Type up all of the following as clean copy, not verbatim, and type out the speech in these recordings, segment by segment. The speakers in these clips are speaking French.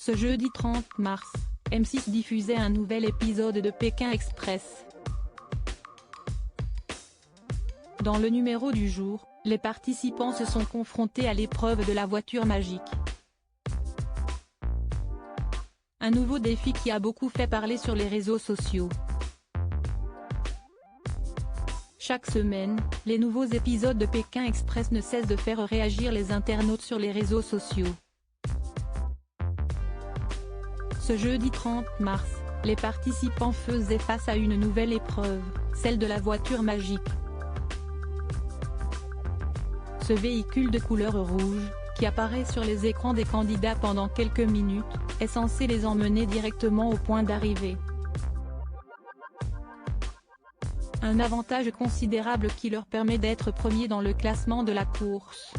Ce jeudi 30 mars, M6 diffusait un nouvel épisode de Pékin Express. Dans le numéro du jour, les participants se sont confrontés à l'épreuve de la voiture magique. Un nouveau défi qui a beaucoup fait parler sur les réseaux sociaux. Chaque semaine, les nouveaux épisodes de Pékin Express ne cessent de faire réagir les internautes sur les réseaux sociaux. Ce jeudi 30 mars, les participants faisaient face à une nouvelle épreuve, celle de la voiture magique. Ce véhicule de couleur rouge, qui apparaît sur les écrans des candidats pendant quelques minutes, est censé les emmener directement au point d'arrivée. Un avantage considérable qui leur permet d'être premiers dans le classement de la course.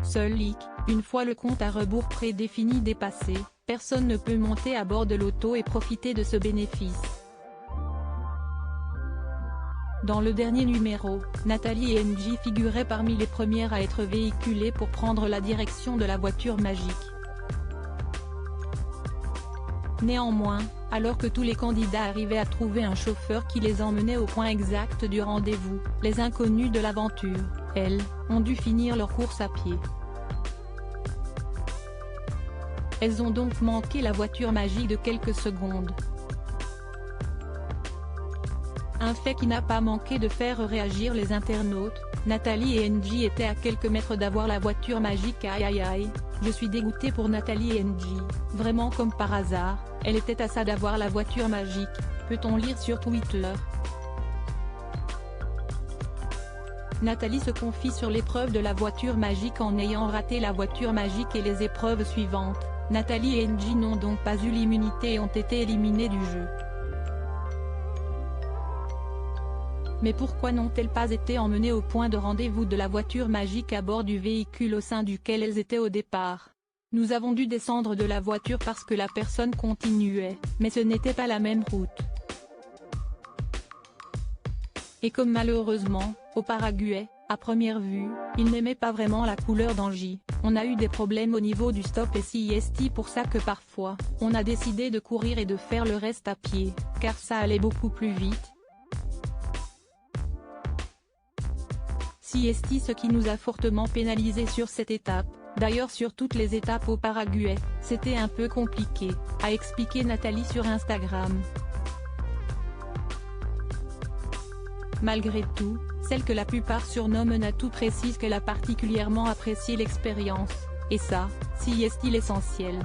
Seul hic, une fois le compte à rebours prédéfini dépassé, personne ne peut monter à bord de l'auto et profiter de ce bénéfice. Dans le dernier numéro, Nathalie et NJ figuraient parmi les premières à être véhiculées pour prendre la direction de la voiture magique. Néanmoins, alors que tous les candidats arrivaient à trouver un chauffeur qui les emmenait au point exact du rendez-vous, les inconnus de l'aventure, elles, ont dû finir leur course à pied. Elles ont donc manqué la voiture magique de quelques secondes. Un fait qui n'a pas manqué de faire réagir les internautes. Nathalie et NJ étaient à quelques mètres d'avoir la voiture magique. Aïe aïe aïe, je suis dégoûtée pour Nathalie et NJ, vraiment comme par hasard, elle était à ça d'avoir la voiture magique, peut-on lire sur Twitter. Nathalie se confie sur l'épreuve de la voiture magique en ayant raté la voiture magique et les épreuves suivantes. Nathalie et NJ n'ont donc pas eu l'immunité et ont été éliminés du jeu. Mais pourquoi n'ont-elles pas été emmenées au point de rendez-vous de la voiture magique à bord du véhicule au sein duquel elles étaient au départ? Nous avons dû descendre de la voiture parce que la personne continuait, mais ce n'était pas la même route. Et comme malheureusement, au Paraguay, à première vue, il n'aimait pas vraiment la couleur d'Angie, on a eu des problèmes au niveau du stop et c'est pour ça que parfois, on a décidé de courir et de faire le reste à pied, car ça allait beaucoup plus vite. C'est ce qui nous a fortement pénalisé sur cette étape, d'ailleurs sur toutes les étapes au Paraguay, c'était un peu compliqué, a expliqué Nathalie sur Instagram. Malgré tout, celle que la plupart surnomment Natou précise qu'elle a particulièrement apprécié l'expérience, et ça, c'est l'essentiel.